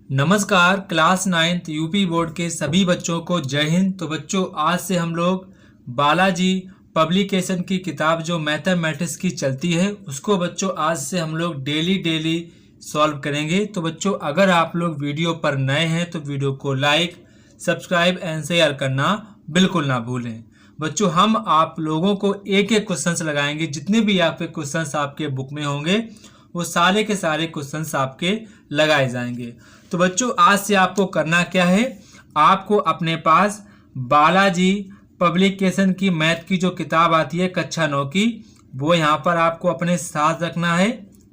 नमस्कार class 9th UP board के सभी बच्चों को जय हिंद। तो बच्चों आज से हम लोग बालाजी पब्लिकेशन की किताब जो मैथमेटिक्स की चलती है उसको बच्चों आज से हम लोग डेली सॉल्व करेंगे। तो बच्चों अगर आप लोग वीडियो पर नए हैं तो वीडियो को लाइक सब्सक्राइब एंड शेयर करना बिल्कुल ना भूलें। बच्चों हम आप लोगों को एक एक क्वेश्चंस लगाएंगे, जितने भी आपके क्वेश्चंस आपके बुक में होंगे वो सारे के सारे क्वेश्चंस आपके लगाए जाएंगे। तो बच्चों आज से आपको करना क्या है, आपको अपने पास बालाजी पब्लिकेशन की मैथ की जो किताब आती है कक्षा 9 की, वो यहाँ पर आपको अपने साथ रखना है।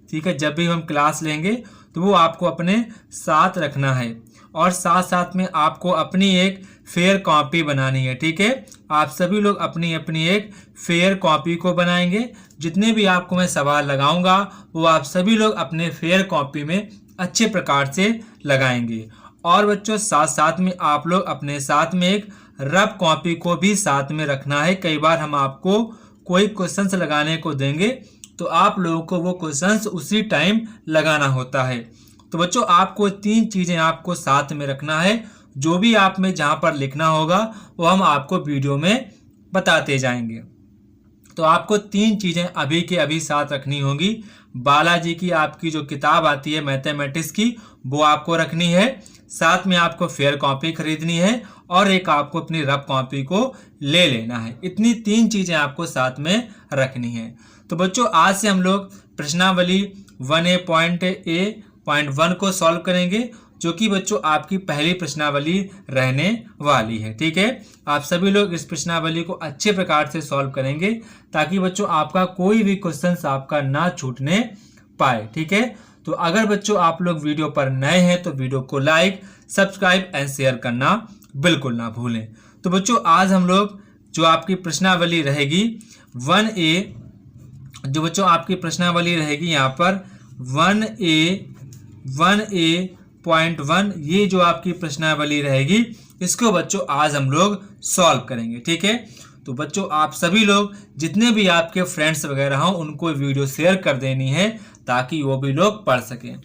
ठीक है, जब भी हम क्लास लेंगे तो वो आपको अपने साथ रखना है और साथ साथ में आपको अपनी एक फेयर कॉपी बनानी है। ठीक है, आप सभी लोग अपनी अपनी एक फेयर कॉपी को बनाएंगे। जितने भी आपको मैं सवाल लगाऊंगा वो आप सभी लोग अपने फेयर कॉपी में अच्छे प्रकार से लगाएंगे। और बच्चों साथ साथ में आप लोग अपने साथ में एक रफ कॉपी को भी साथ में रखना है। कई बार हम आपको कोई क्वेश्चंस लगाने को देंगे तो आप लोगों को वो क्वेश्चंस उसी टाइम लगाना होता है। तो बच्चों आपको 3 चीजें आपको साथ में रखना है। जो भी आप में जहां पर लिखना होगा वो हम आपको वीडियो में बताते जाएंगे। तो आपको 3 चीजें अभी के अभी साथ रखनी होगी। बालाजी की आपकी जो किताब आती है मैथमेटिक्स की वो आपको रखनी है, साथ में आपको फेयर कॉपी खरीदनी है और एक आपको अपनी रफ कॉपी को ले लेना है। इतनी 3 चीजें आपको साथ में रखनी है। तो बच्चों आज से हम लोग प्रश्नावली 1A.1 को सॉल्व करेंगे, जो कि बच्चों आपकी पहली प्रश्नावली रहने वाली है। ठीक है, आप सभी लोग इस प्रश्नावली को अच्छे प्रकार से सॉल्व करेंगे ताकि बच्चों आपका कोई भी क्वेश्चन आपका ना छूटने पाए। ठीक है, तो अगर बच्चों आप लोग वीडियो पर नए हैं तो वीडियो को लाइक सब्सक्राइब एंड शेयर करना बिल्कुल ना भूलें। तो बच्चों आज हम लोग जो आपकी प्रश्नावली रहेगी 1A, जो बच्चों आपकी प्रश्नावली रहेगी यहाँ पर 1A.1, ये जो आपकी प्रश्नावली रहेगी इसको बच्चों आज हम लोग सॉल्व करेंगे। ठीक है, तो बच्चों आप सभी लोग जितने भी आपके फ्रेंड्स वगैरह हों उनको वीडियो शेयर कर देनी है ताकि वो भी लोग पढ़ सकें।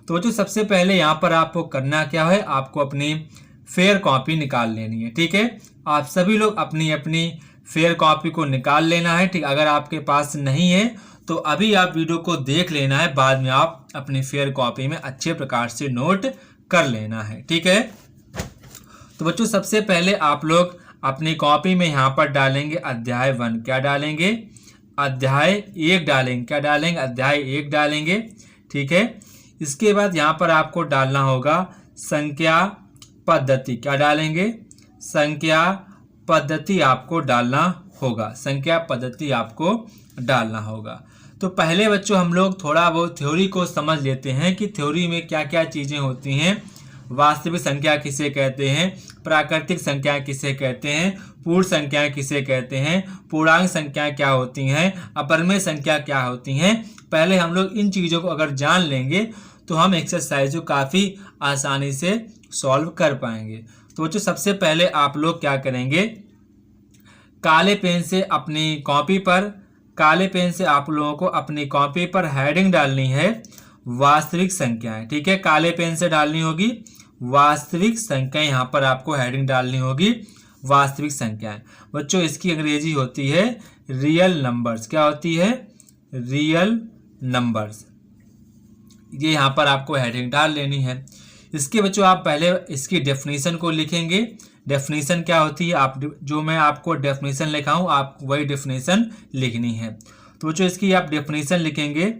तो बच्चों सबसे पहले यहाँ पर आपको करना क्या है, आपको अपनी फेयर कॉपी निकाल लेनी है। ठीक है, आप सभी लोग अपनी अपनी फेयर कॉपी को निकाल लेना है। ठीक, अगर आपके पास नहीं है तो अभी आप वीडियो को देख लेना है, बाद में आप अपनी फेयर कॉपी में अच्छे प्रकार से नोट कर लेना है। ठीक है, तो बच्चों सबसे पहले आप लोग अपनी कॉपी में यहाँ पर डालेंगे अध्याय 1। क्या डालेंगे? अध्याय 1 डालेंगे। क्या डालेंगे? अध्याय 1 डालेंगे। ठीक है, इसके बाद यहाँ पर आपको डालना होगा संख्या पद्धति। क्या डालेंगे? संख्या पद्धति आपको डालना होगा। संख्या पद्धति आपको डालना होगा। तो पहले बच्चों हम लोग थोड़ा बहुत थ्योरी को समझ लेते हैं कि थ्योरी में क्या क्या चीजें होती हैं। वास्तविक संख्या किसे कहते हैं, प्राकृतिक संख्या किसे कहते हैं, पूर्ण संख्या किसे कहते हैं, पूर्णांक संख्या क्या होती हैं, अपरिमेय संख्या क्या होती हैं। पहले हम लोग इन चीजों को अगर जान लेंगे तो हम एक्सरसाइज को काफी आसानी से सॉल्व कर पाएंगे। तो बच्चों सबसे पहले आप लोग क्या करेंगे, काले पेन से अपनी कॉपी पर, काले पेन से आप लोगों को अपनी कॉपी पर हेडिंग डालनी है वास्तविक संख्याएं। ठीक है, काले पेन से डालनी होगी वास्तविक संख्याएं। यहाँ पर आपको हेडिंग डालनी होगी वास्तविक संख्याएं। बच्चों इसकी अंग्रेजी होती है रियल नंबर्स। क्या होती है? Real numbers. ये यहाँ पर आपको हेडिंग डाल लेनी है। इसके बच्चों आप पहले इसकी डेफिनेशन को लिखेंगे। डेफिनेशन क्या होती है, आप जो मैं आपको डेफिनेशन लिखा हूँ आप वही डेफिनेशन लिखनी है। तो बच्चों इसकी आप डेफिनेशन लिखेंगे,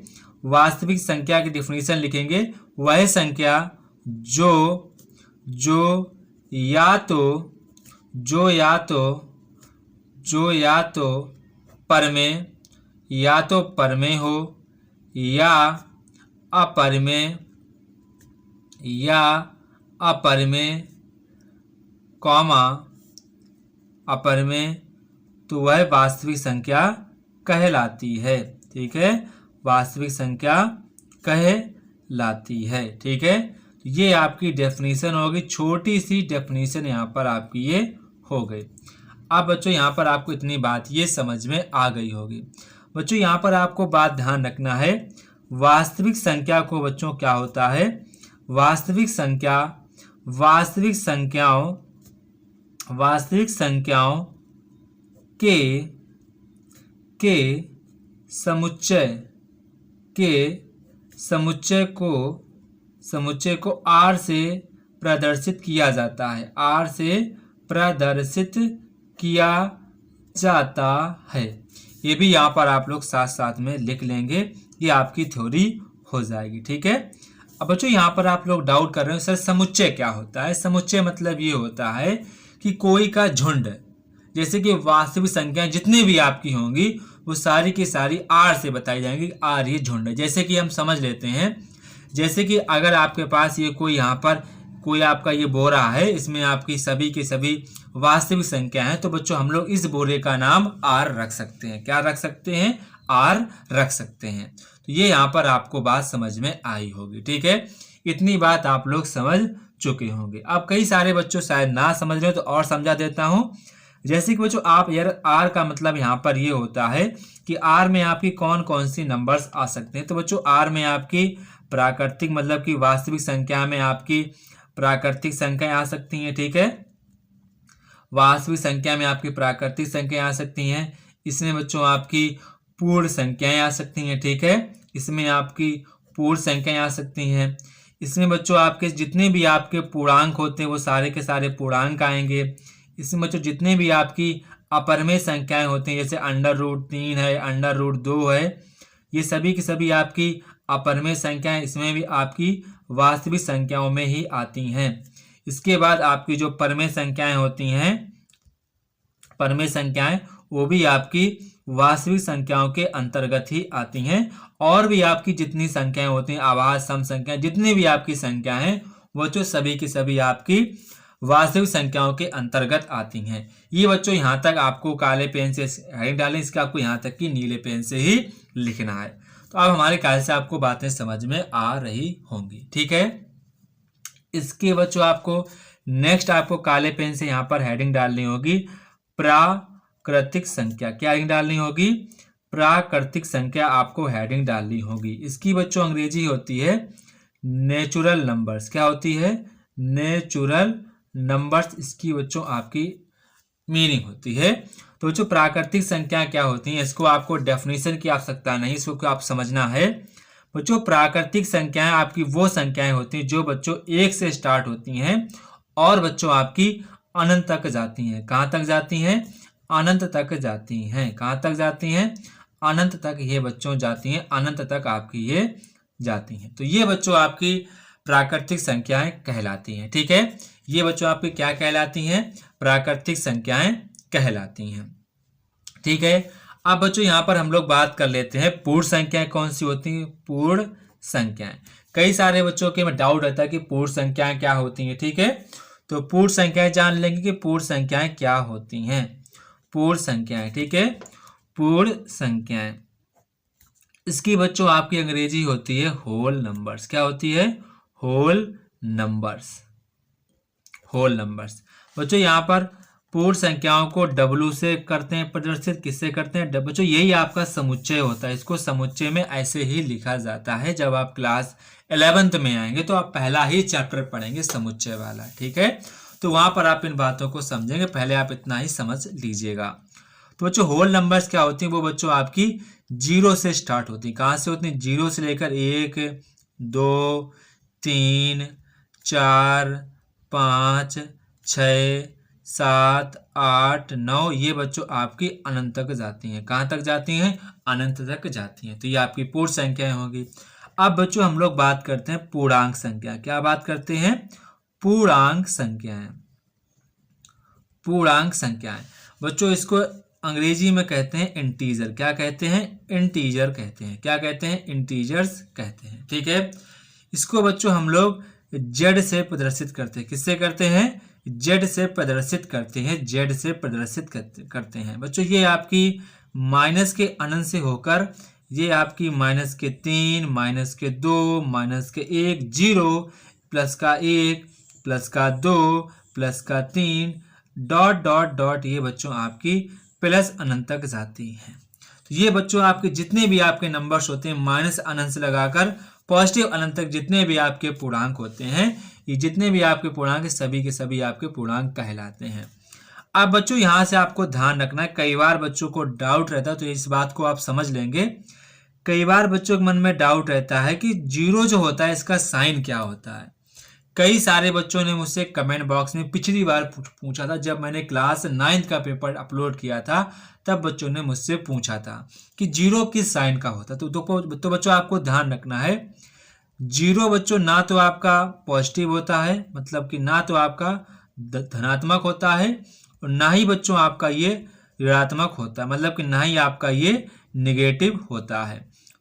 वास्तविक संख्या की डेफिनेशन लिखेंगे, वह संख्या जो या तो परमेय हो या अपरिमेय कॉमा अपरिमेय, तो वह वास्तविक संख्या कहलाती है। ठीक है, वास्तविक संख्या कहलाती है। ठीक है, ये आपकी डेफिनेशन होगी, छोटी सी डेफिनेशन यहाँ पर आपकी ये हो गई। अब बच्चों यहाँ पर आपको इतनी बात ये समझ में आ गई होगी। बच्चों यहाँ पर आपको बात ध्यान रखना है, वास्तविक संख्या को बच्चों क्या होता है, वास्तविक संख्याओं के समुच्चय को R से प्रदर्शित किया जाता है। R से प्रदर्शित किया जाता है। ये भी यहाँ पर आप लोग साथ साथ में लिख लेंगे, ये आपकी थ्योरी हो जाएगी। ठीक है। अब बच्चों यहाँ पर आप लोग डाउट कर रहे हो सर समुच्चय क्या होता है। समुच्चय मतलब ये होता है कि कोई का झुंड, जैसे कि वास्तविक संख्याएं जितनी भी आपकी होंगी वो सारी की सारी R से बताई जाएंगी। R ये झुंड है। जैसे कि हम समझ लेते हैं, जैसे कि अगर आपके पास ये कोई यहाँ पर कोई आपका ये बोरा है, इसमें आपकी सभी की सभी वास्तविक संख्या है, तो बच्चों हम लोग इस बोरे का नाम R रख सकते हैं। क्या रख सकते हैं? R रख सकते हैं। तो ये यहाँ पर आपको बात समझ में आई होगी। ठीक है, इतनी बात आप लोग समझ चुके होंगे। अब कई सारे बच्चों शायद ना समझ रहे हो तो और समझा देता हूँ। जैसे कि बच्चों आप यार R का मतलब यहाँ पर ये होता है कि R में आपकी कौन कौन सी नंबर्स आ सकते हैं। तो बच्चों R में आपकी प्राकृतिक मतलब कि वास्तविक संख्या में आपकी प्राकृतिक संख्याएं आ सकती हैं। ठीक है, वास्तविक संख्या में आपकी प्राकृतिक संख्याएं आ सकती हैं। इसमें बच्चों आपकी पूर्ण संख्याएं आ सकती हैं। ठीक है, इसमें आपकी पूर्ण संख्याएं आ सकती हैं। इसमें बच्चों आपके जितने भी आपके पूर्णांक होते हैं वो सारे के सारे पूर्णांक आएंगे। इसमें बच्चों जितने भी आपकी अपरिमेय संख्याएं होती हैं, जैसे √3 है, √2 है, ये सभी की सभी आपकी अपरिमेय संख्याएं इसमें भी आपकी वास्तविक संख्याओं में ही आती हैं। इसके बाद आपकी जो परमेय संख्याएं होती हैं, परमेय संख्याएं वो भी आपकी वास्तविक संख्याओं के अंतर्गत ही आती हैं। और भी आपकी जितनी संख्याएं होती हैं, आवाज सम संख्याएं, जितनी भी आपकी संख्या हैं वो जो सभी की सभी आपकी वास्तविक संख्याओं के अंतर्गत आती हैं। ये बच्चों यहाँ तक आपको काले पेन से हेडिंग डालें, इसका आपको यहाँ तक कि नीले पेन से ही लिखना है। तो अब हमारे ख्याल से आपको बातें समझ में आ रही होंगी। ठीक है, इसके बच्चों आपको नेक्स्ट आपको काले पेन से यहाँ पर हेडिंग डालनी होगी प्राकृतिक संख्या। क्या हेडिंग डालनी होगी? प्राकृतिक संख्या आपको हेडिंग डालनी होगी। इसकी बच्चों अंग्रेजी होती है नेचुरल नंबर्स। क्या होती है? नेचुरल नंबर्स इसकी बच्चों आपकी मीनिंग होती है। तो बच्चों प्राकृतिक संख्या क्या होती है, इसको आपको डेफिनेशन की आवश्यकता नहीं, इसको आप समझना है। बच्चों प्राकृतिक संख्याएं आपकी वो संख्याएं होती हैं जो बच्चों 1 से स्टार्ट होती हैं और बच्चों आपकी अनंत तक जाती हैं। कहाँ तक जाती हैं? अनंत तक जाती हैं। कहाँ तक जाती हैं? अनंत तक ये बच्चों जाती हैं, अनंत तक आपकी ये जाती हैं। तो ये बच्चों आपकी प्राकृतिक संख्याएं कहलाती हैं। ठीक है, ये बच्चों आपकी क्या कहलाती हैं? प्राकृतिक संख्याएं कहलाती हैं। ठीक है, अब बच्चों यहाँ पर हम लोग बात कर लेते हैं पूर्ण संख्याएं कौन सी होती हैं। पूर्ण संख्याएं, कई सारे बच्चों के में डाउट रहता है कि पूर्ण संख्याएं क्या होती हैं। ठीक है, तो पूर्ण संख्याएं जान लेंगे कि पूर्ण संख्याएं क्या होती हैं। पूर्ण संख्याएं, ठीक है, पूर्ण संख्याएं इसकी बच्चों आपकी अंग्रेजी होती है होल नंबर्स। क्या होती है? Whole numbers. होल नंबर्स बच्चों यहाँ पर पूर्ण संख्याओं को W से करते हैं प्रदर्शित। किससे करते हैं? बच्चों यही आपका समुच्चय होता है। इसको समुच्चय में ऐसे ही लिखा जाता है। जब आप क्लास 11th में आएंगे तो आप पहला ही चैप्टर पढ़ेंगे समुच्चय वाला। ठीक है, तो वहां पर आप इन बातों को समझेंगे, पहले आप इतना ही समझ लीजिएगा। तो बच्चों होल नंबर्स क्या होती है? वो बच्चों आपकी 0 से स्टार्ट होती है। कहाँ से होती है? 0 से लेकर 1, 2, 3, 4, 5, 6, 7, 8, 9, ये बच्चों आपकी अनंत तक जाती हैं। कहाँ तक जाती हैं? अनंत तक जाती हैं। तो ये आपकी पूर्ण संख्याएं होगी। अब बच्चों हम लोग बात करते हैं पूर्णांक संख्या। क्या बात करते हैं? पूर्णांक संख्याएं। पूर्णांक संख्याएं बच्चों इसको अंग्रेजी में कहते हैं इंटीजर। क्या कहते हैं? इंटीजर कहते हैं। क्या कहते हैं? इंटीजर्स कहते हैं। ठीक है, इसको बच्चों हम लोग Z से प्रदर्शित करते हैं। किससे करते हैं? Z से प्रदर्शित करते हैं। Z से प्रदर्शित करते हैं बच्चों। ये आपकी माइनस के अनंत से होकर ये आपकी -3, -2, -1, 0, +1, +2, +3, डॉट डॉट डॉट, ये बच्चों आपकी प्लस अनंत तक जाती हैं। तो ये बच्चों आपके जितने भी आपके नंबर्स होते हैं माइनस अनंत से लगाकर पॉजिटिव अनंत तक जितने भी आपके पूर्णांक होते हैं, ये जितने भी आपके पूर्णांक सभी के सभी आपके पूर्णांक कहलाते हैं। अब बच्चों यहाँ से आपको ध्यान रखना है, कई बार बच्चों को डाउट रहता है, तो इस बात को आप समझ लेंगे। कई बार बच्चों के मन में डाउट रहता है कि जीरो जो होता है इसका साइन क्या होता है। कई सारे बच्चों ने मुझसे कमेंट बॉक्स में पिछली बार पूछा था, जब मैंने क्लास 9th का पेपर अपलोड किया था, तब बच्चों ने मुझसे पूछा था कि जीरो किस साइन का होता है। तो बच्चों आपको ध्यान रखना है, जीरो बच्चों ना तो आपका पॉजिटिव होता है, मतलब कि ना तो आपका धनात्मक होता है, और ना ही बच्चों आपका ये ऋणात्मक होता है, मतलब कि ना ही आपका ये निगेटिव होता है।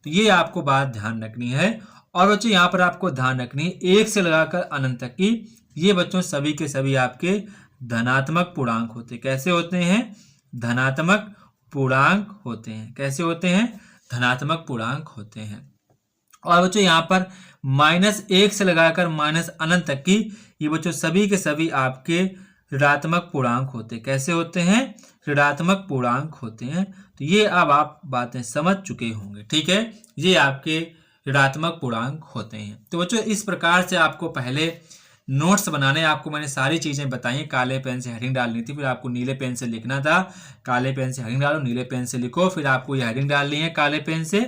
तो ये आपको बात ध्यान रखनी है। और बच्चों यहाँ पर आपको ध्यान रखनी है, 1 से लगाकर अनंत तक की ये बच्चों सभी के सभी आपके धनात्मक पूर्णांक होते हैं। कैसे होते हैं? धनात्मक पूर्णांक होते हैं। कैसे होते हैं? धनात्मक पूर्णांक होते हैं। और बच्चों यहाँ पर -1 से लगाकर माइनस अनंत तक की ये बच्चों सभी के सभी आपके ऋणात्मक पूर्णांक होते हैं। कैसे होते हैं? ऋणात्मक पूर्णांक होते हैं। तो ये अब आप बातें समझ चुके होंगे, ठीक है। ये आपके ऋणात्मक पूर्णांक होते हैं। तो बच्चों इस प्रकार से आपको पहले नोट्स बनाने, आपको मैंने सारी चीजें बताई, काले पेन से हेडिंग डालनी थी, फिर आपको नीले पेन से लिखना था। काले पेन से हेडिंग डालो, नीले पेन से लिखो, फिर आपको ये हेडिंग डालनी है काले पेन से,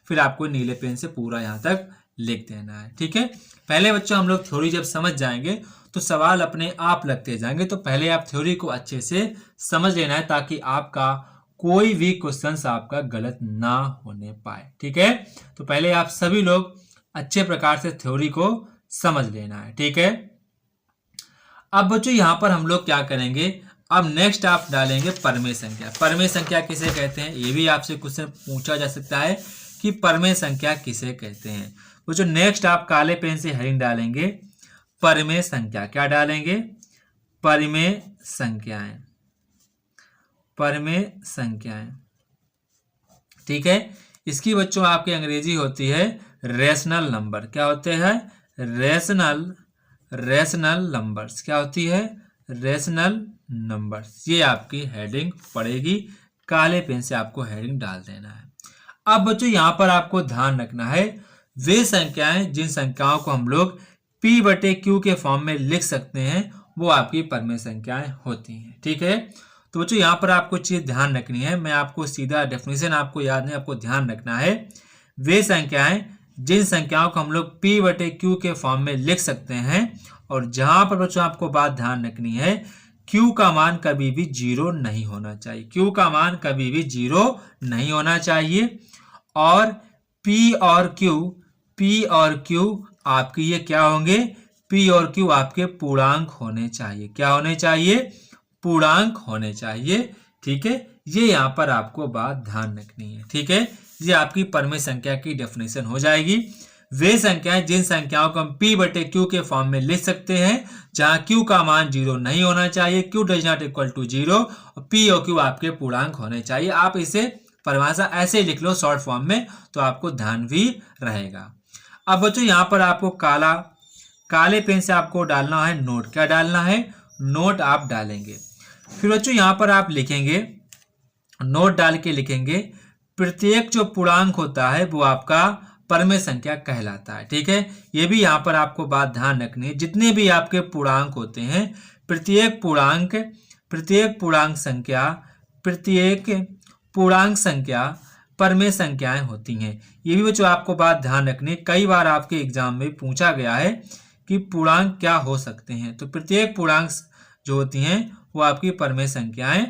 फिर आपको नीले पेन से पूरा यहाँ तक लिख देना है, ठीक है। पहले बच्चों हम लोग थ्योरी जब समझ जाएंगे तो सवाल अपने आप लगते जाएंगे। तो पहले आप थ्योरी को अच्छे से समझ लेना है, ताकि आपका कोई भी क्वेश्चन आपका गलत ना होने पाए, ठीक है। तो पहले आप सभी लोग अच्छे प्रकार से थ्योरी को समझ लेना है, ठीक है। अब बच्चों यहाँ पर हम लोग क्या करेंगे, अब नेक्स्ट आप डालेंगे परमेय संख्या। परमेय संख्या किसे कहते हैं, ये भी आपसे क्वेश्चन पूछा जा सकता है कि परमेय संख्या किसे कहते हैं। बच्चों नेक्स्ट आप काले पेन से हेडिंग डालेंगे परमेय संख्या। क्या डालेंगे? परमेय संख्याएं। परमेय संख्याएं, ठीक है। इसकी बच्चों आपकी अंग्रेजी होती है रेशनल नंबर। क्या होते हैं? Rational numbers. क्या होती है? Rational numbers. ये आपकी हेडिंग पड़ेगी, काले पेन से आपको हेडिंग डाल देना है। अब बच्चों यहाँ पर आपको ध्यान रखना है, वे संख्याएं जिन संख्याओं को हम लोग P/Q के फॉर्म में लिख सकते हैं, वो आपकी परमेय संख्याएं होती हैं, ठीक है। तो बच्चों यहाँ पर आपको चीज ध्यान रखनी है, मैं आपको सीधा डेफिनेशन आपको याद नहीं, आपको ध्यान रखना है, वे संख्याएं जिन संख्याओं को हम लोग P/Q के फॉर्म में लिख सकते हैं, और जहां पर बच्चों आपको बात ध्यान रखनी है, Q का मान कभी भी 0 नहीं होना चाहिए। Q का मान कभी भी 0 नहीं होना चाहिए। और P और Q आपकी ये क्या होंगे? P और Q आपके पूर्णांक होने चाहिए। क्या होने चाहिए? पूर्णांक होने चाहिए, ठीक है। ये यहाँ पर आपको बात ध्यान रखनी है, ठीक है। ये आपकी परमेय संख्या की डेफिनेशन हो जाएगी। वे संख्याएं जिन संख्याओं को हम P/Q के फॉर्म में लिख सकते हैं, जहां Q का मान 0 नहीं होना चाहिए, Q does not equal to 0, और P और Q आपके पूर्णांक होने चाहिए। आप इसे परिभाषा ऐसे ही लिख लो शॉर्ट फॉर्म में, तो आपको ध्यान भी रहेगा। अब बच्चों यहाँ पर आपको काले पेन से आपको डालना है नोट। क्या डालना है? नोट आप डालेंगे। फिर बच्चों यहाँ पर आप लिखेंगे, नोट डाल के लिखेंगे, प्रत्येक जो पूर्णांक होता है वो आपका परमेय संख्या कहलाता है, ठीक है। ये भी यहाँ पर आपको बात ध्यान रखनी है, जितने भी आपके पूर्णांक होते हैं, प्रत्येक पूर्णांक संख्या परमेय संख्याएं होती हैं। ये भी बच्चों आपको बात ध्यान रखनी है, कई बार आपके एग्जाम में पूछा गया है कि पूर्णांक क्या हो सकते हैं। तो प्रत्येक पूर्णांक जो होती हैं वो आपकी परमेय संख्याएं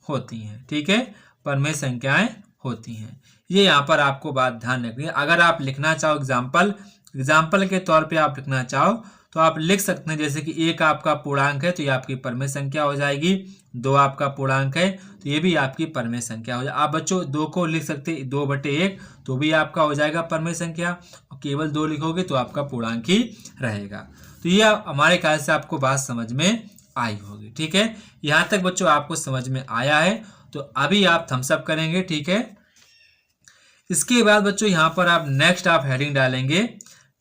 होती हैं, ठीक है। परमेय संख्याएं होती हैं, ये यहाँ पर आपको बात ध्यान रखनी है। अगर आप लिखना चाहो एग्जाम्पल के तौर पे आप लिखना चाहो तो आप लिख सकते हैं, जैसे कि 1 आपका पूर्णांक है तो ये आपकी परमेय संख्या हो जाएगी, 2 आपका पूर्णांक है तो ये भी आपकी परमेय संख्या हो जाएगी। आप बच्चों 2 को लिख सकते हैं 2/1, तो भी आपका हो जाएगा परमेय संख्या, और केवल 2 लिखोगे तो आपका पूर्णांक ही रहेगा। तो ये हमारे ख्याल से आपको बात समझ में आई होगी, ठीक है। यहाँ तक बच्चों आपको समझ में आया है, तो अभी आप थम्स अप करेंगे, ठीक है। इसके बाद बच्चों यहाँ पर आप नेक्स्ट आप हेडिंग डालेंगे,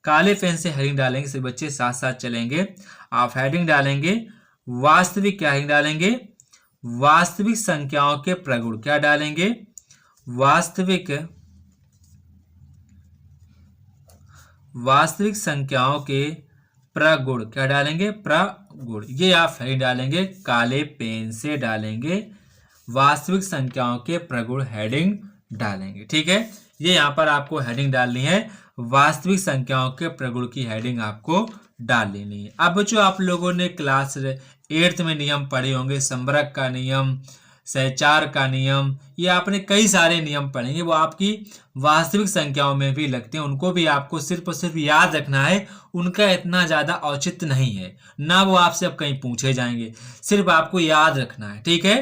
काले पेन से हेडिंग डालेंगे, सभी बच्चे साथ साथ चलेंगे। आप हेडिंग डालेंगे वास्तविक। क्या हेडिंग डालेंगे? वास्तविक संख्याओं के प्रगुण। क्या डालेंगे? वास्तविक संख्याओं के प्रगुण, क्या डालेंगे, प्रगुण, ये आप हेडिंग डालेंगे, काले पेन से डालेंगे, वास्तविक संख्याओं के प्रगुण हेडिंग डालेंगे। ठीक है, ये यहाँ पर आपको हेडिंग डालनी है, वास्तविक संख्याओं के प्रगुण की हेडिंग आपको डाल लेनी है। अब बच्चों आप लोगों ने क्लास 8th में नियम पढ़े होंगे, संबरक का नियम, सहचार का नियम, ये आपने कई सारे नियम पढ़ेंगे, वो आपकी वास्तविक संख्याओं में भी लगते हैं, उनको भी आपको सिर्फ और सिर्फ याद रखना है, उनका इतना ज़्यादा औचित्य नहीं है, ना वो आपसे अब कहीं पूछे जाएंगे, सिर्फ आपको याद रखना है। ठीक है,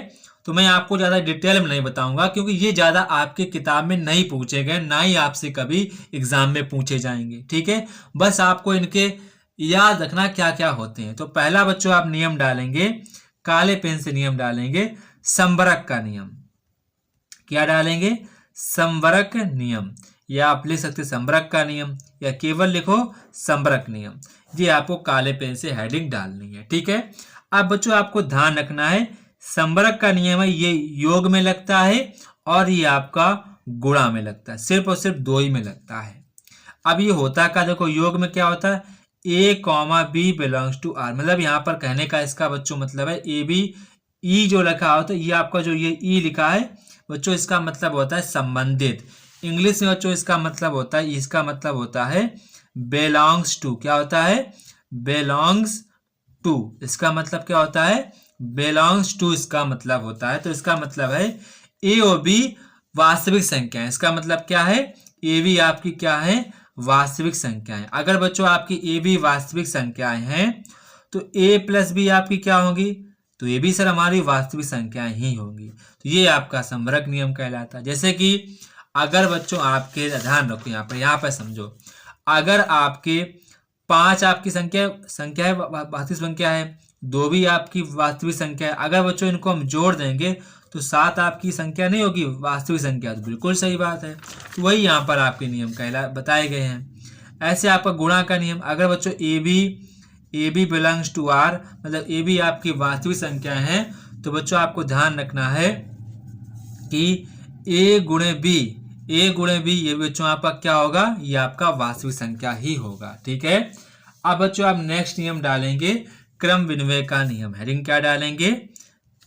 तो मैं आपको ज़्यादा डिटेल में नहीं बताऊंगा क्योंकि ये ज़्यादा आपके किताब में नहीं पूछे गए, ना ही आपसे कभी एग्जाम में पूछे जाएंगे। ठीक है, बस आपको इनके याद रखना क्या क्या होते हैं। तो पहला बच्चों आप नियम डालेंगे, काले पेन से नियम डालेंगे, संबरक का नियम, क्या डालेंगे, संबरक नियम, या आप लिख सकते संबरक का नियम, या केवल लिखो संबरक नियम, ये आपको काले पेन से हेडिंग डालनी है। ठीक है, अब बच्चों आपको ध्यान रखना है, संबरक का नियम है, ये योग में लगता है और ये आपका गुणा में लगता है, सिर्फ और सिर्फ दो ही में लगता है। अब ये होता क्या, देखो योग में क्या होता है, A comma B belongs to R, मतलब यहाँ पर कहने का इसका बच्चों मतलब है ए बी, ई जो लिखा होता है, ये आपका जो ये ई लिखा है बच्चों, इसका मतलब होता है संबंधित। इंग्लिश में बच्चों इसका मतलब होता है, इसका मतलब होता है बिलोंग्स टू, क्या होता है, बिलोंग्स टू, इसका मतलब क्या होता है, बिलोंग्स टू इसका मतलब होता है। तो इसका मतलब है ए और बी वास्तविक संख्याएं, इसका मतलब क्या है, ए बी आपकी क्या है, वास्तविक संख्याएं। अगर बच्चों आपकी ए बी वास्तविक संख्याएं हैं तो ए प्लस बी आपकी क्या होगी, तो ये भी सर हमारी वास्तविक संख्याएं ही होंगी। तो ये आपका संबरक नियम कहलाता है। जैसे कि अगर बच्चों आपके, ध्यान रखो यहाँ पर समझो, अगर आपके 5 आपकी संख्या है, वास्तविक संख्या है, 2 भी आपकी वास्तविक संख्या है, अगर बच्चों इनको हम जोड़ देंगे तो 7 आपकी संख्या नहीं होगी वास्तविक संख्या, तो बिल्कुल सही बात है। तो वही यहाँ पर आपके नियम बताए गए हैं। ऐसे आपका गुणा का नियम, अगर बच्चों A B belongs to R, मतलब ए बी आपकी वास्तविक संख्या है, तो बच्चों आपको ध्यान रखना है कि ए गुणे बी ये बच्चों आपका क्या होगा, ये आपका वास्तविक संख्या ही होगा। ठीक है, अब बच्चों आप नेक्स्ट नियम डालेंगे, क्रम विनिमय का नियम, हेडिंग क्या डालेंगे,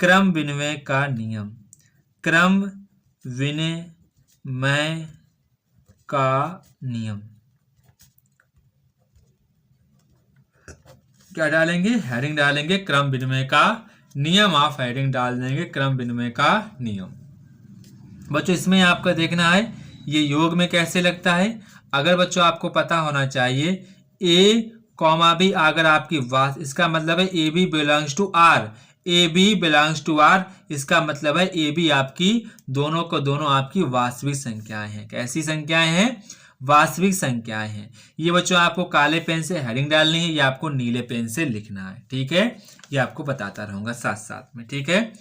क्रम विनिमय का नियम, क्रम विनिमय का नियम, क्या डालेंगे, हेडिंग डालेंगे, क्रम विनिमय का नियम, आप हेडिंग डाल देंगे क्रम विनिमय का नियम। बच्चों इसमें आपका देखना है ये योग में कैसे लगता है। अगर बच्चों आपको पता होना चाहिए ए कॉमा बी, अगर आपकी इसका मतलब है A B belongs to R, A B belongs to R, इसका मतलब है ए बी आपकी दोनों को दोनों आपकी वास्तविक संख्याएं हैं। कैसी संख्याएं हैं, वास्तविक संख्याएं हैं। ये बच्चों आपको काले पेन से हेडिंग डालनी है, ये आपको नीले पेन से लिखना है। ठीक है, ये आपको बताता रहूंगा साथ साथ में। ठीक है,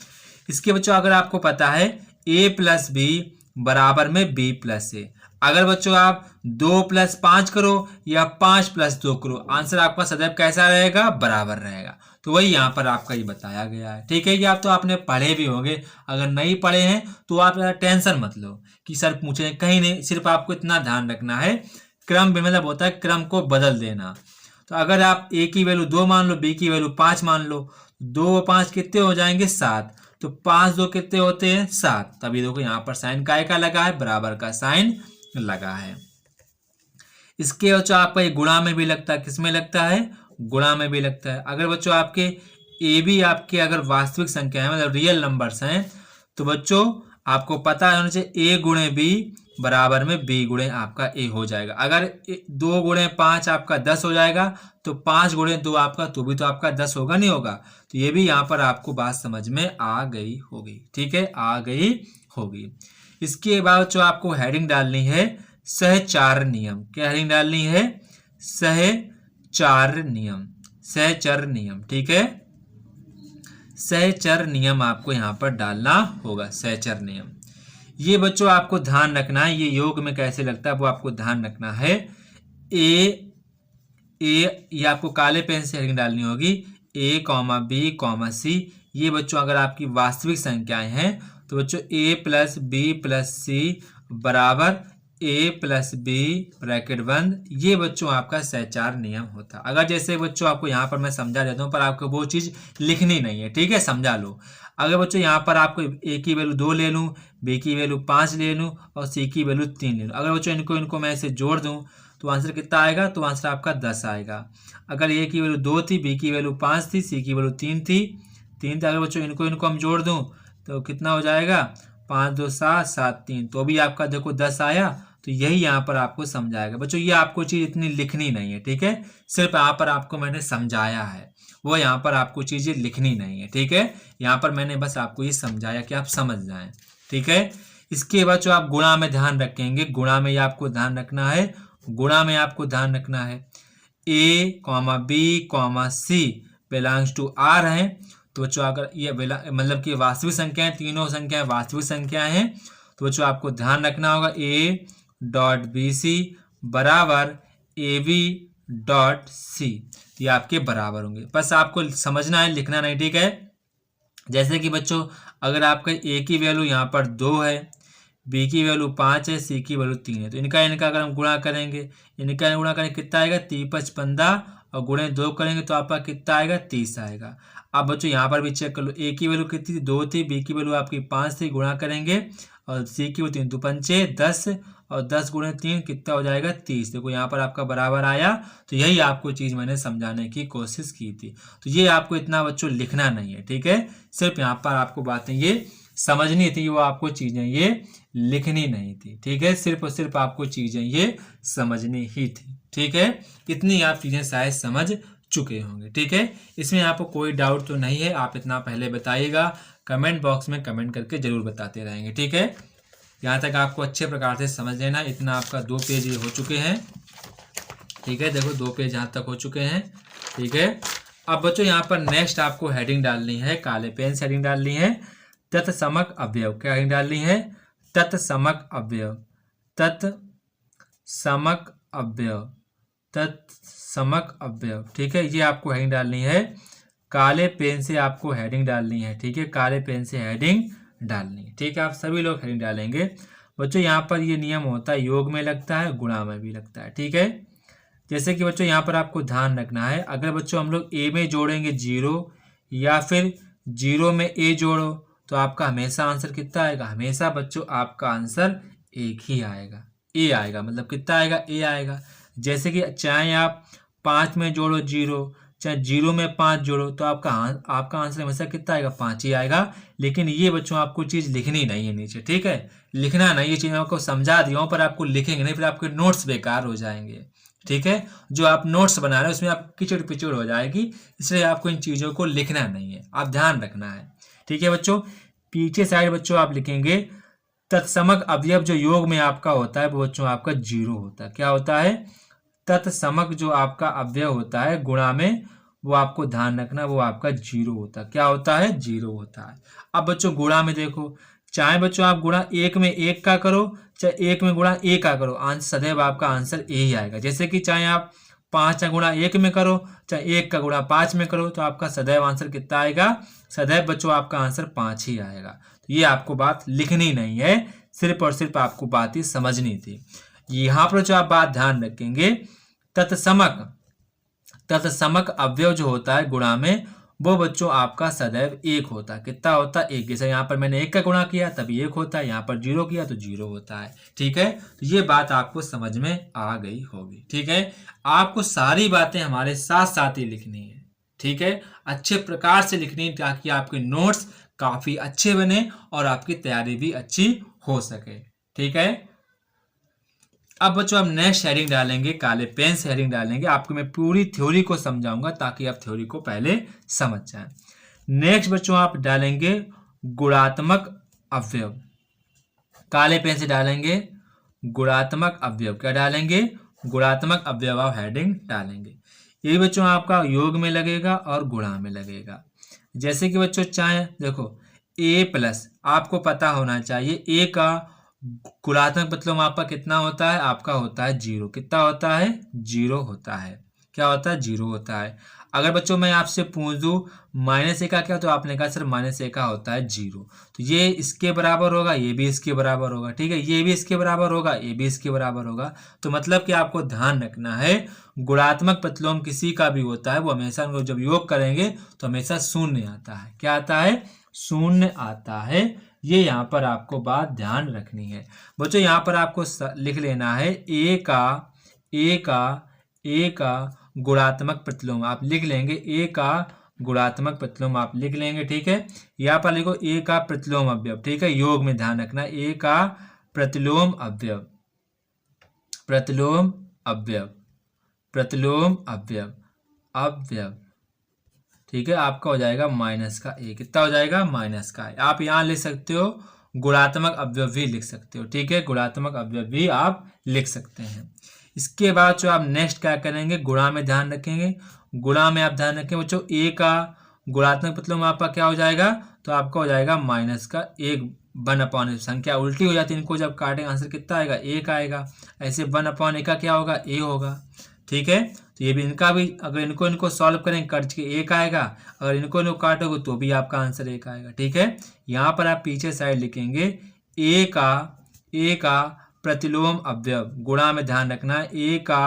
इसके बच्चों अगर आपको पता है a प्लस बी बराबर में b प्लस ए, अगर बच्चों आप 2 + 5 करो या 5 + 2 करो, आंसर आपका सदैव कैसा रहेगा, बराबर रहेगा। तो वही यहाँ पर आपका ये बताया गया है। ठीक है, ये आप तो आपने पढ़े भी होंगे, अगर नहीं पढ़े हैं तो आप टेंशन मत लो कि सर पूछे, कहीं नहीं, सिर्फ आपको इतना ध्यान रखना है, क्रम मतलब होता है क्रम को बदल देना। तो अगर आप a की वैल्यू 2 मान लो, b की वैल्यू 5 मान लो, 2 और 5 कितने हो जाएंगे, 7, तो 5 2 कितने होते हैं, 7। तभी देखो यहाँ पर साइन काय का लगा है, बराबर का साइन लगा है। इसके बच्चों आपका ये गुणा में भी लगता है, किसमें लगता है, गुणा में भी लगता है। अगर बच्चों आपके ए बी आपके अगर वास्तविक संख्या है, मतलब रियल नंबर्स हैं, तो बच्चों आपको पता होना चाहिए a गुणे बी बराबर में b गुणे आपका a हो जाएगा। अगर 2 गुणे 5 आपका 10 हो जाएगा, तो 5 गुणे 2 आपका, तो भी तो आपका 10 होगा, नहीं होगा। तो ये भी यहाँ पर आपको बात समझ में आ गई होगी। ठीक है, आ गई होगी। इसके बाद जो आपको हेडिंग डालनी है, सहचार नियम, क्या हेडिंग डालनी है, सहचार नियम, सहचर नियम। ठीक है, सहचर नियम आपको यहाँ पर डालना होगा, सहचर नियम। ये बच्चों आपको ध्यान रखना है, ये योग में कैसे लगता है वो आपको ध्यान रखना है। ये आपको काले पेन से हेडिंग डालनी होगी, a कॉमा बी कॉमा सी। ये बच्चों अगर आपकी वास्तविक संख्याएं हैं तो बच्चों a प्लस बी प्लस सी बराबर ए प्लस बी ब्रैकेट बंद, ये बच्चों आपका सहचार नियम होता है। अगर जैसे बच्चों आपको यहाँ पर मैं समझा देता हूँ, पर आपको वो चीज़ लिखनी नहीं है, ठीक है, समझा लो। अगर बच्चों यहाँ पर आपको ए की वैल्यू 2 ले लूँ, बी की वैल्यू 5 ले लूँ और सी की वैल्यू 3 ले लूँ, अगर बच्चों इनको मैं ऐसे जोड़ दूँ तो आंसर कितना आएगा, तो आंसर आपका 10 आएगा। अगर ए की वैल्यू 2 थी, बी की वैल्यू 5 थी, सी की वैल्यू 3 थी, अगर बच्चों इनको हम जोड़ दूँ तो कितना हो जाएगा, 5 2 7 7 3, तो भी आपका देखो 10 आया। तो यही यहाँ पर आपको समझाएगा बच्चों, ये आपको चीज़ इतनी लिखनी नहीं है, ठीक है, सिर्फ यहाँ पर आपको मैंने समझाया है, वो यहाँ पर आपको चीज़ें लिखनी नहीं है, ठीक है, यहाँ पर मैंने बस आपको ये समझाया कि आप समझ जाएं, ठीक है। इसके बाद जो आप गुणा में ध्यान रखेंगे, गुणा में ये आपको ध्यान रखना है, गुणा में आपको ध्यान रखना है A comma B comma C belongs to R है, तो बच्चों अगर ये मतलब कि वास्तविक संख्याएं, तीनों संख्याएं वास्तविक संख्याएं हैं, तो बच्चों आपको ध्यान रखना होगा ए डॉट बी सी बराबर ए बी डॉट सी, ये आपके बराबर होंगे। बस आपको समझना है, लिखना नहीं, ठीक है। जैसे कि बच्चों अगर आपका ए की वैल्यू यहाँ पर 2 है, बी की वैल्यू 5 है, सी की वैल्यू 3 है, तो इनका अगर हम गुणा करेंगे, इनका गुणा करेंगे कितना आएगा, 3 5 15 और गुणे 2 करेंगे तो आपका कितना आएगा, 30 आएगा। अब बच्चों यहाँ पर भी चेक कर लो, ए की वैल्यू कितनी थी, 2 थी, बी की वैल्यू आपकी 5 थी, गुणा करेंगे और सी की वैल्यू 3 2 पंचे 10 और 10 गुणे 3 कितना हो जाएगा, 30। देखो यहाँ पर आपका बराबर आया। तो यही आपको चीज़ मैंने समझाने की कोशिश की थी। तो ये आपको इतना बच्चों लिखना नहीं है, ठीक है, सिर्फ यहाँ पर आपको बातें ये समझनी थी, वो आपको चीज़ें ये लिखनी नहीं थी, ठीक है, सिर्फ और सिर्फ आपको चीज़ें ये समझनी ही थी, ठीक है। इतनी आप चीज़ें शायद समझ चुके होंगे, ठीक है। इसमें आपको कोई डाउट तो नहीं है, आप इतना पहले बताइएगा, कमेंट बॉक्स में कमेंट करके जरूर बताते रहेंगे, ठीक है। यहाँ तक आपको अच्छे प्रकार से समझ लेना, इतना आपका 2 पेज ये हो चुके हैं, ठीक है, देखो 2 पेज यहाँ तक हो चुके हैं, ठीक है। अब बच्चों यहाँ पर नेक्स्ट आपको हेडिंग डालनी है, काले पेन से हेडिंग डालनी है, तत्समक अवयव। क्या हेडिंग डालनी है, तत्समक अवयव, तत्समक अवयव, तत्समक अवयव, ठीक है, ये आपको हेडिंग डालनी है, काले पेन से आपको हेडिंग डालनी है, ठीक है, काले पेन से हेडिंग डालनी है, ठीक है। आप सभी लोग हेडिंग डालेंगे बच्चों। यहाँ पर ये नियम होता है, योग में लगता है, गुणा में भी लगता है, ठीक है। जैसे कि बच्चों यहाँ पर आपको ध्यान रखना है, अगर बच्चों हम लोग ए में जोड़ेंगे 0 या फिर 0 में ए जोड़ो तो आपका हमेशा आंसर कितना आएगा, हमेशा बच्चों आपका आंसर एक ही आएगा, ए आएगा, मतलब कितना आएगा, ए आएगा। जैसे कि चाहे आप 5 में जोड़ो 0, चाहे 0 में 5 जोड़ो, तो आपका आंसर हमेशा कितना आएगा, 5 ही आएगा। लेकिन ये बच्चों आपको चीज़ लिखनी नहीं है नीचे, ठीक है, लिखना नहीं, ये चीज़ आपको समझा दिया हूँ, पर आपको लिखेंगे नहीं, फिर आपके नोट्स बेकार हो जाएंगे, ठीक है। जो आप नोट्स बना रहे हैं उसमें आप किचड़ पिचड़ हो जाएगी, इसलिए आपको इन चीज़ों को लिखना नहीं है, आप ध्यान रखना है, ठीक है बच्चों। पीछे साइड बच्चों आप लिखेंगे तत्समक अवयव, जो योग में आपका होता है वो बच्चों आपका 0 होता है। क्या होता है, तत्समक जो आपका अवयव होता है गुणा में, वो आपको ध्यान रखना, वो आपका 0 होता है। क्या होता है, 0 होता है। अब बच्चों गुणा में देखो, चाहे बच्चों आप गुणा 1 में 1 का करो, चाहे 1 में गुणा ए का करो, आंसर सदैव आपका आंसर ए ही आएगा। जैसे कि चाहे आप 5 का गुणा 1 में करो, चाहे 1 का गुणा 5 में करो, तो आपका सदैव आंसर कितना आएगा, सदैव बच्चों आपका आंसर 5 ही आएगा। तो ये आपको बात लिखनी नहीं है, सिर्फ और सिर्फ आपको बात ही समझनी थी। यहाँ पर जो आप बात ध्यान रखेंगे, तत्समक अवयव जो होता है गुणा में, वो बच्चों आपका सदैव 1 होता है। कितना होता है, 1। जैसे यहाँ पर मैंने 1 का गुणा किया तभी 1 होता है, यहाँ पर 0 किया तो 0 होता है, ठीक है। तो ये बात आपको समझ में आ गई होगी, ठीक है। आपको सारी बातें हमारे साथ साथ ही लिखनी है, ठीक है, अच्छे प्रकार से लिखनी है, ताकि आपके नोट्स काफी अच्छे बने और आपकी तैयारी भी अच्छी हो सके, ठीक है। अब बच्चों हम नेक्स्ट हेडिंग डालेंगे, काले पेन से हेडिंग डालेंगे, आपको मैं पूरी थ्योरी को समझाऊंगा ताकि आप थ्योरी को पहले समझ जाएं। नेक्स्ट बच्चों आप डालेंगे गुणात्मक अवयव, काले पेन से डालेंगे गुणात्मक अवयव। क्या डालेंगे, गुणात्मक अवयव आप हेडिंग डालेंगे। ये बच्चों आपका योग में लगेगा और गुणा में लगेगा। जैसे कि बच्चों चाहे देखो ए प्लस, आपको पता होना चाहिए ए का गुणात्मक मतलब आपका कितना होता है, आपका होता है 0। कितना होता है, 0 होता है, क्या होता है, 0 होता है। अगर बच्चों मैं आपसे पूछ दूं माइनस ए का क्या, तो आपने कहा सर माइनस ए का होता है 0। तो ये इसके बराबर होगा, ये भी इसके बराबर होगा, ठीक है, ये भी इसके बराबर होगा, ये भी इसके बराबर होगा। तो मतलब कि आपको ध्यान रखना है गुणात्मक प्रतिलोम किसी का भी होता है वो हमेशा उनको जब योग करेंगे तो हमेशा शून्य आता है। क्या आता है, शून्य आता है। ये यहाँ पर आपको बात ध्यान रखनी है बच्चों। यहाँ पर आपको लिख लेना है ए का गुणात्मक प्रतिलोम आप लिख लेंगे, ए का गुणात्मक प्रतिलोम आप लिख लेंगे, ठीक है। यहाँ पर लिखो ए का प्रतिलोम अवयव, ठीक है, योग में ध्यान रखना, ए का प्रतिलोम अवयव, प्रतिलोम अवयव, प्रतिलोम अवयव, अवयव, ठीक है, आपका हो जाएगा माइनस का ए। कितना हो जाएगा, माइनस का ए। आप यहाँ लिख सकते हो गुणात्मक अवयव भी लिख सकते हो, ठीक है, गुणात्मक अवयव भी आप लिख सकते हैं। इसके बाद जो आप नेक्स्ट क्या करेंगे, गुणा में ध्यान रखेंगे। गुणा में आप ध्यान रखें बच्चों, ए का गुणात्मक प्रतिलोम आपका क्या हो जाएगा, तो आपका हो जाएगा माइनस का 1/, संख्या उल्टी हो जाती है, इनको जब काटेंगे आंसर कितना आएगा, 1 आएगा। ऐसे 1/a का क्या होगा, ए होगा, ठीक है। तो ये भी इनका भी अगर इनको सॉल्व करेंगे कट के 1 आएगा, अगर इनको काटोगे तो भी आपका आंसर 1 आएगा, ठीक है। यहाँ पर आप पीछे साइड लिखेंगे ए का प्रतिलोम अवयव, गुणा में ध्यान रखना है, ए का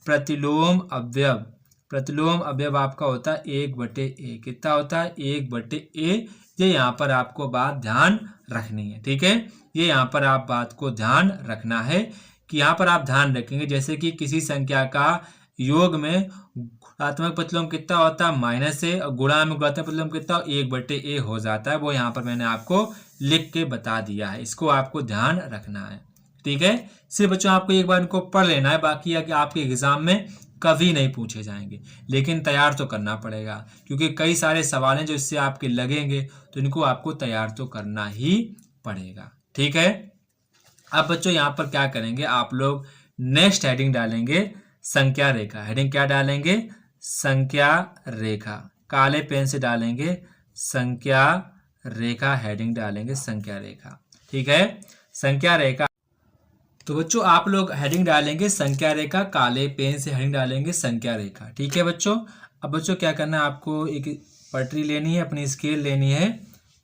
प्रतिलोम अवयव, प्रतिलोम अवयव आपका होता है 1/a। कितना होता है, 1/a। ये यहाँ पर आपको बात ध्यान रखनी है, ठीक है। ये यहाँ पर आप बात को ध्यान रखना है कि यहाँ पर आप ध्यान रखेंगे जैसे कि किसी संख्या का योग में गुणात्मक प्रतिलोम कितना होता है, माइनस ए, और गुणा में गुणात्मक प्रतिलोम कितना 1/a हो जाता है। वो यहाँ पर मैंने आपको लिख के बता दिया है, इसको आपको ध्यान रखना है, ठीक है। सिर्फ बच्चों आपको एक बार इनको पढ़ लेना है, बाकी कि आपके एग्जाम में कभी नहीं पूछे जाएंगे, लेकिन तैयार तो करना पड़ेगा क्योंकि कई सारे सवाल हैं जो इससे आपके लगेंगे, तो इनको आपको तैयार तो करना ही पड़ेगा, ठीक है। अब बच्चों यहाँ पर क्या करेंगे, आप लोग नेक्स्ट हेडिंग डालेंगे संख्या रेखा। हेडिंग क्या डालेंगे, संख्या रेखा, काले पेन से डालेंगे संख्या रेखा, हेडिंग डालेंगे संख्या रेखा, ठीक है, संख्या रेखा। तो बच्चों आप लोग हेडिंग डालेंगे संख्या रेखा, काले पेन से हेडिंग डालेंगे संख्या रेखा, ठीक है बच्चों। अब बच्चों क्या करना है, आपको एक पटरी लेनी है, अपनी स्केल लेनी है,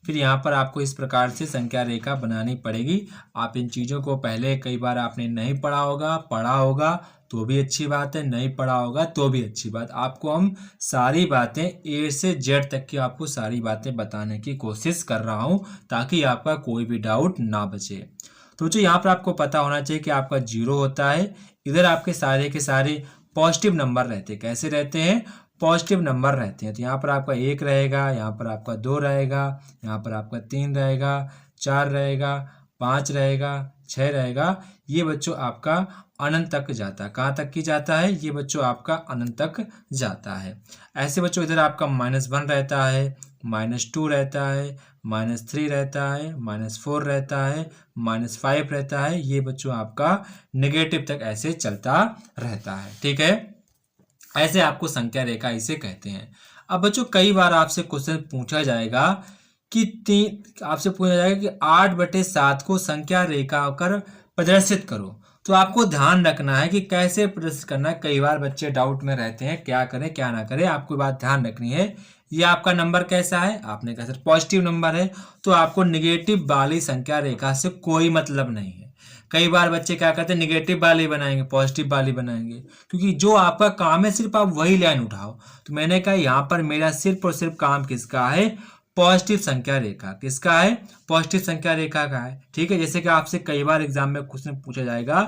फिर यहाँ पर आपको इस प्रकार से संख्या रेखा बनानी पड़ेगी। आप इन चीज़ों को पहले कई बार आपने नहीं पढ़ा होगा तो भी अच्छी बात है, नहीं पढ़ा होगा तो भी अच्छी बात। आपको हम सारी बातें ए से जेड तक की आपको सारी बातें बताने की कोशिश कर रहा हूँ ताकि आपका कोई भी डाउट ना बचे। तो बच्चों यहाँ पर आपको पता होना चाहिए कि आपका 0 होता है, इधर आपके सारे के सारे पॉजिटिव नंबर रहते हैं। कैसे रहते हैं, पॉजिटिव नंबर रहते हैं। तो यहाँ पर आपका 1 रहेगा, यहाँ पर आपका 2 रहेगा, यहाँ पर आपका 3 रहेगा, 4 रहेगा, 5 रहेगा, 6 रहेगा। ये बच्चों आपका अनंत तक जाता है। कहाँ तक की जाता है, ये बच्चों आपका अनंत तक जाता है। ऐसे बच्चों इधर आपका -1 रहता है, -2 रहता है, -3 रहता है, -4 रहता है, -5 रहता है। ये बच्चों आपका नेगेटिव तक ऐसे चलता रहता है, ठीक है। ऐसे आपको संख्या रेखा इसे कहते हैं। अब बच्चों कई बार आपसे क्वेश्चन पूछा जाएगा कि आपसे पूछा जाएगा कि 8/7 को संख्या रेखा कर प्रदर्शित करो। तो आपको ध्यान रखना है कि कैसे प्रदर्शित करना है। कई बार बच्चे डाउट में रहते हैं क्या करें क्या ना करें। आपको बात ध्यान रखनी है, ये आपका नंबर कैसा है, आपने कहा सर पॉजिटिव नंबर है, तो आपको निगेटिव वाली संख्या रेखा से कोई मतलब नहीं है। कई बार बच्चे क्या करते हैं, निगेटिव वाली बनाएंगे, पॉजिटिव वाली बनाएंगे, क्योंकि जो आपका काम है सिर्फ आप वही लाइन उठाओ। तो मैंने कहा यहाँ पर मेरा सिर्फ और सिर्फ काम किसका है, पॉजिटिव संख्या रेखा। किसका है, पॉजिटिव संख्या रेखा का है, ठीक है। जैसे कि आपसे कई बार एग्जाम में क्वेश्चन पूछा जाएगा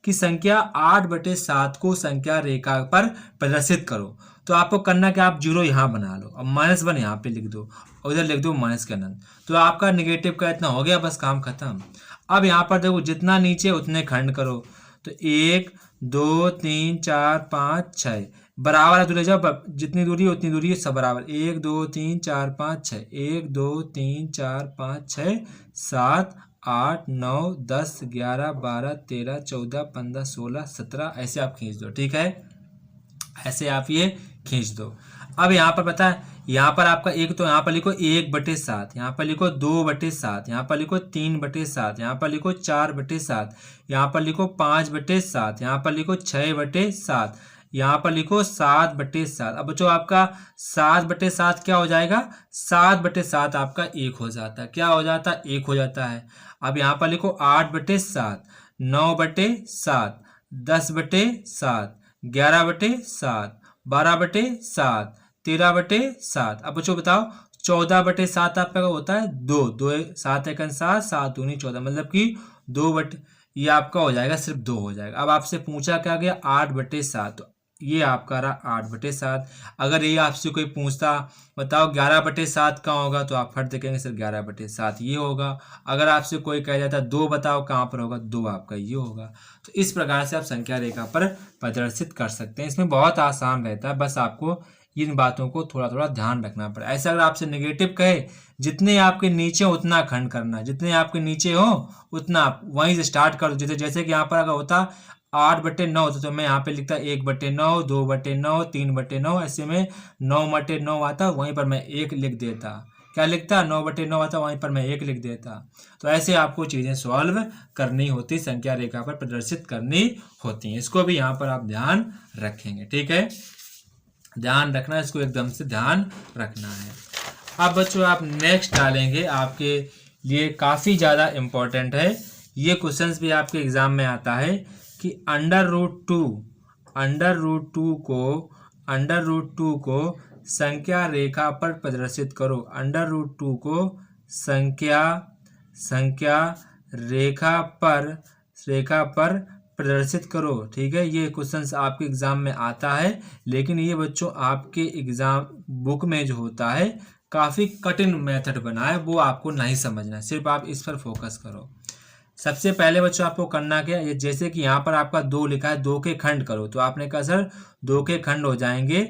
कि संख्या 8/7 को संख्या रेखा पर प्रदर्शित करो। तो आपको करना कि आप 0 यहाँ बना लो, अब -1 यहाँ पे लिख दो और इधर लिख दो माइनस का अनंत। तो आपका निगेटिव का इतना हो गया, बस काम खत्म। अब यहाँ पर देखो जितना नीचे उतने खंड करो। तो 1 2 3 4 5 6 बराबर है, तो ले जाओ, जितनी दूरी है उतनी दूरी है, सब बराबर। 1 2 3 4 5 6 1 2 3 4 5 6 7 8 9 10 11 12 13 14 15 16 17 ऐसे आप खींच दो, ठीक है, ऐसे आप ये खींच दो। अब यहाँ पर पता है, यहाँ पर आपका एक, तो यहाँ पर लिखो 1/7, यहाँ पर लिखो 2/7, यहाँ पर लिखो 3/7, यहाँ पर लिखो 4/7, यहाँ पर लिखो 5/7, यहाँ पर लिखो 6/7, यहाँ पर लिखो 7/7। अब बच्चों आपका 7/7 क्या हो जाएगा, 7/7 आपका 1 हो जाता है। क्या हो जाता है, 1 हो जाता है। अब यहाँ पर लिखो 8/7, 9/7, 10/7, 11/7, 12/7, 13/7। अब बच्चों बताओ 14/7 आपका होता है 2, 7 एकन 7, 7 दूनी 14, मतलब कि 2 ये आपका हो जाएगा, सिर्फ 2 हो जाएगा। अब आपसे पूछा क्या गया, 8/7, ये आपका रहा 8/7। अगर ये आपसे कोई पूछता बताओ 11/7 कहाँ होगा, तो आप फट देखेंगे सर 11/7 ये होगा। अगर आपसे कोई कह जाता 2 बताओ कहाँ पर होगा, 2 आपका ये होगा। तो इस प्रकार से आप संख्या रेखा पर प्रदर्शित कर सकते हैं। इसमें बहुत आसान रहता है, बस आपको इन बातों को थोड़ा थोड़ा ध्यान रखना पड़े। ऐसे अगर आपसे नेगेटिव कहे जितने आपके नीचे उतना खंड करना, जितने आपके नीचे हो उतना आप वहीं से स्टार्ट कर दो। जैसे कि यहाँ पर अगर होता 8/9 होता तो मैं यहाँ पे लिखता 1/9, 2/9, 3/9, ऐसे में 9/9 आता, वहीं पर मैं 1 लिख देता। क्या लिखता, 9/9 आता, वहीं पर मैं 1 लिख देता। तो ऐसे आपको चीजें सॉल्व करनी होती, संख्या रेखा पर प्रदर्शित करनी होती है। इसको भी यहाँ पर आप ध्यान रखेंगे, ठीक है, ध्यान रखना, इसको एकदम से ध्यान रखना है। अब बच्चों आप नेक्स्ट डालेंगे, आपके लिए काफ़ी ज़्यादा इम्पोर्टेंट है। ये क्वेश्चंस भी आपके एग्जाम में आता है कि अंडर रूट टू को संख्या रेखा पर प्रदर्शित करो। अंडर रूट 2 को संख्या रेखा पर प्रदर्शित करो। ठीक है, ये क्वेश्चंस आपके एग्जाम में आता है, लेकिन ये बच्चों आपके एग्जाम बुक में जो होता है काफ़ी कठिन मेथड बना है, वो आपको नहीं समझना है, सिर्फ आप इस पर फोकस करो। सबसे पहले बच्चों आपको करना क्या है, जैसे कि यहाँ पर आपका 2 लिखा है, 2 के खंड करो, तो आपने कहा सर 2 के खंड हो जाएंगे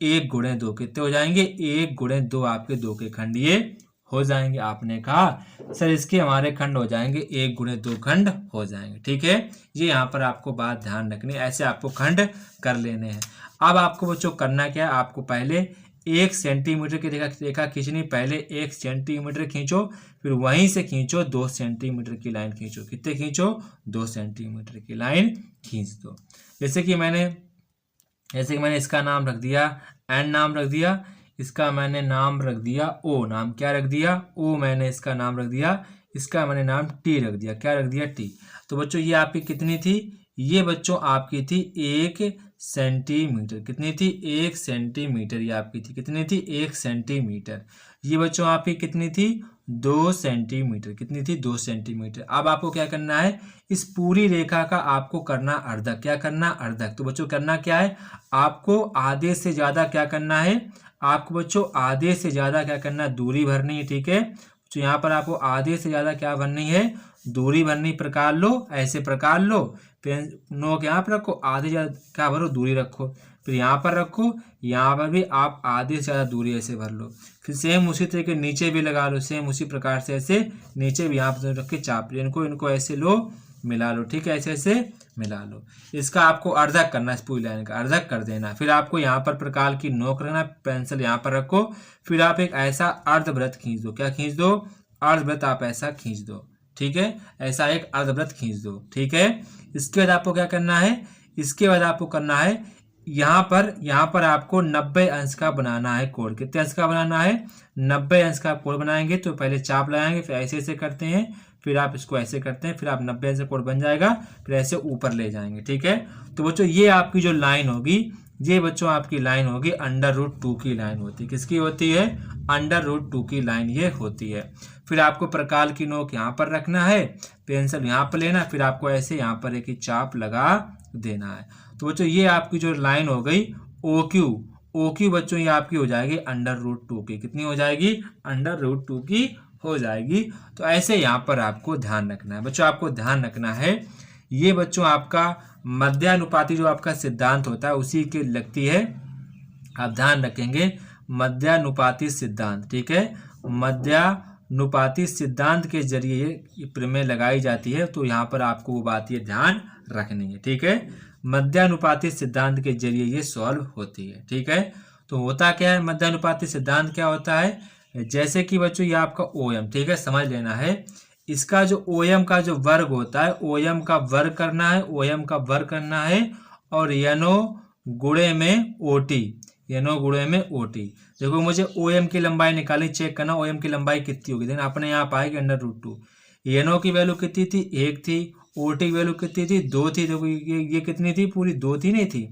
1 गुणे 2, कितने हो जाएंगे 1 गुणे 2, आपके 2 के खंड ये हो जाएंगे। आपने कहा सर इसके हमारे खंड हो जाएंगे 1 गुणे 2 खंड हो जाएंगे। ठीक है, ये यहाँ पर आपको बात ध्यान रखनी है, ऐसे आपको खंड कर लेने हैं। अब आपको बच्चों करना क्या है, आपको पहले 1 सेंटीमीटर की रेखा खींचनी, पहले 1 सेंटीमीटर खींचो, फिर वहीं से खींचो 2 सेंटीमीटर की लाइन खींचो। कितने खींचो, 2 सेंटीमीटर की लाइन खींच दो। जैसे कि मैंने इसका नाम रख दिया एन, नाम रख दिया, इसका मैंने नाम रख दिया ओ, नाम क्या रख दिया ओ, मैंने इसका नाम रख दिया, इसका मैंने नाम टी रख दिया, क्या रख दिया टी। तो बच्चों ये आपकी कितनी थी, ये बच्चों आपकी थी 1 सेंटीमीटर। कितनी थी, 1 सेंटीमीटर, ये आपकी थी कितनी थी 1 सेंटीमीटर। ये बच्चों आपकी कितनी थी 2 सेंटीमीटर, कितनी थी 2 सेंटीमीटर। अब आपको क्या करना है, इस पूरी रेखा का आपको करना अर्धक। क्या करना, अर्धक। तो बच्चों करना क्या है, आपको आधे से ज़्यादा क्या करना है, आपको बच्चों आधे से ज़्यादा क्या करना है, दूरी भरनी है। ठीक है, तो यहाँ पर आपको आधे से ज़्यादा क्या भरनी है, दूरी भरनी। प्रकार लो, ऐसे प्रकार लो, पेन नोक यहाँ पर रखो, आधे ज़्यादा क्या भरो, दूरी रखो, फिर यहाँ पर रखो, यहाँ पर भी आप आधे से ज़्यादा दूरी ऐसे भर लो। फिर सेम उसी तरीके नीचे भी लगा लो, सेम उसी प्रकार से ऐसे नीचे भी यहाँ पर रख के चाप लो, इनको ऐसे लो, मिला लो। ठीक है, ऐसे ऐसे मिला लो। इसका आपको अर्धक करना है, इस पूरी लाइन का अर्धक कर देना। फिर आपको यहाँ पर प्रकार की नोक रखना, पेंसिल यहाँ पर रखो, फिर आप एक ऐसा अर्धवृत्त खींच दो। क्या खींच दो, अर्धवृत्त आप ऐसा खींच दो। ठीक है, ऐसा एक अर्धवृत्त खींच दो। ठीक है, इसके बाद आपको क्या करना है, इसके बाद आपको करना है यहाँ पर आपको 90 अंश का बनाना है कोण। कितने अंश का बनाना है, 90 अंश का कोण बनाएंगे। तो पहले चाप लगाएंगे, फिर ऐसे ऐसे करते हैं, फिर आप इसको ऐसे करते हैं, फिर आप 90 अंश का कोण बन जाएगा, फिर ऐसे ऊपर ले जाएंगे। ठीक है, तो बच्चों ये आपकी जो लाइन होगी, ये बच्चों आपकी लाइन होगी अंडर रूट 2 की लाइन होती है। किसकी होती है, अंडर रूट 2 की लाइन ये होती है। फिर आपको प्रकार की नोक यहाँ पर रखना है, पेंसिल यहाँ पर लेना, फिर आपको ऐसे यहाँ पर एक ही चाप लगा देना है। तो बच्चों ये आपकी जो लाइन हो गई ओ क्यू बच्चों, ये आपकी हो जाएगी अंडर रूट 2 की। कितनी हो जाएगी, अंडर रूट 2 की हो जाएगी। तो ऐसे यहाँ पर आपको ध्यान रखना है बच्चों, आपको ध्यान रखना है। ये बच्चों आपका मध्यानुपाती जो आपका सिद्धांत होता है उसी के लगती है, आप ध्यान रखेंगे मध्यानुपाती सिद्धांत। ठीक है, मध्यानुपाती सिद्धांत के जरिए ये प्रमेय लगाई जाती है, तो यहाँ पर आपको वो बात ये ध्यान रखनी है। ठीक है, मध्यानुपाती सिद्धांत के जरिए ये सॉल्व होती है। ठीक है, तो होता क्या है, मध्यानुपाती सिद्धांत क्या होता है, जैसे कि बच्चों ये आपका OM, ठीक है, समझ लेना है, इसका जो OM का जो वर्ग होता है, OM का वर्ग करना है, OM का वर्ग करना है, और NO गुणे में ओटी, NO गुणे में ओटी। देखो मुझे OM की लंबाई निकाली, चेक करना OM की लंबाई कितनी होगी, देन अपने यहाँ पाएगी √2। NO की वैल्यू कितनी थी, 1 थी। OT की वैल्यू कितनी थी, 2 थी। देखो ये कितनी थी, पूरी 2 थी, नहीं थी।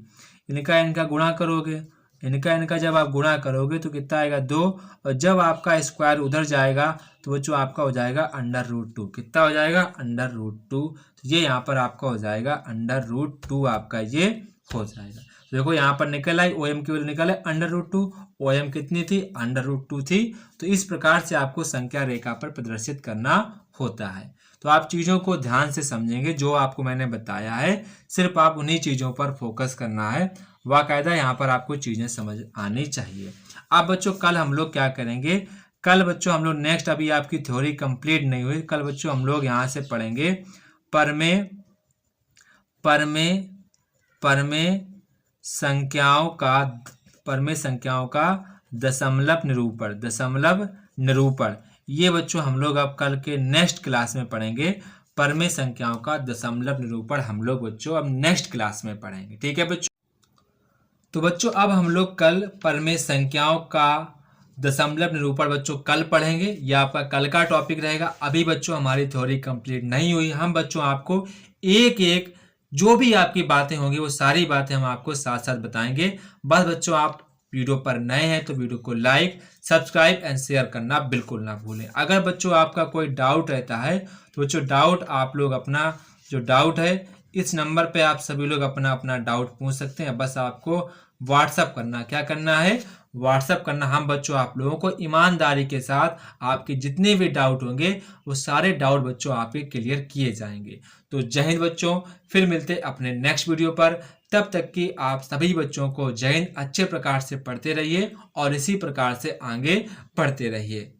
इनका गुणा करोगे, इनका जब आप गुणा करोगे तो कितना आएगा, 2। और जब आपका स्क्वायर उधर जाएगा तो बच्चों आपका हो जाएगा √2। कितना हो जाएगा, √2। तो ये यहाँ पर आपका हो जाएगा √2, आपका ये हो जाएगा। देखो यहाँ पर निकल आई, OM की वैल्यू निकल आई √2, OM कितनी थी, √2 थी। तो इस प्रकार से आपको संख्या रेखा पर प्रदर्शित करना होता है। तो आप चीज़ों को ध्यान से समझेंगे, जो आपको मैंने बताया है सिर्फ आप उन्हीं चीज़ों पर फोकस करना है, वाकायदा यहाँ पर आपको चीज़ें समझ आनी चाहिए। अब बच्चों कल हम लोग क्या करेंगे, कल बच्चों हम लोग नेक्स्ट, अभी आपकी थ्योरी कंप्लीट नहीं हुई, कल बच्चों हम लोग यहाँ से पढ़ेंगे परमेय संख्याओं का दशमलव निरूपण। ये बच्चों हम लोग अब कल के नेक्स्ट क्लास में पढ़ेंगे। परमेय संख्याओं का दशमलव निरूपण हम लोग बच्चों अब नेक्स्ट क्लास में पढ़ेंगे, ठीक है बच्चों। तो बच्चों अब हम लोग कल परमेय संख्याओं का दशमलव निरूपण बच्चों कल पढ़ेंगे, ये आपका कल का टॉपिक रहेगा। अभी बच्चों हमारी थ्योरी कंप्लीट नहीं हुई, हम बच्चों आपको एक एक जो भी आपकी बातें होंगी वो सारी बातें हम आपको साथ साथ बताएंगे। बस बच्चों आप वीडियो पर नए हैं तो वीडियो को लाइक, सब्सक्राइब एंड शेयर करना बिल्कुल ना भूलें। अगर बच्चों आपका कोई डाउट रहता है तो बच्चों डाउट आप लोग अपना जो डाउट है इस नंबर पे आप सभी लोग अपना अपना डाउट पूछ सकते हैं। बस आपको व्हाट्सअप करना, क्या करना है, व्हाट्सअप करना। हम बच्चों आप लोगों को ईमानदारी के साथ आपके जितने भी डाउट होंगे वो सारे डाउट बच्चों आपके क्लियर किए जाएंगे। तो जय हिंद बच्चों, फिर मिलते अपने नेक्स्ट वीडियो पर। तब तक कि आप सभी बच्चों को जय हिंद, अच्छे प्रकार से पढ़ते रहिए और इसी प्रकार से आगे बढ़ते रहिए।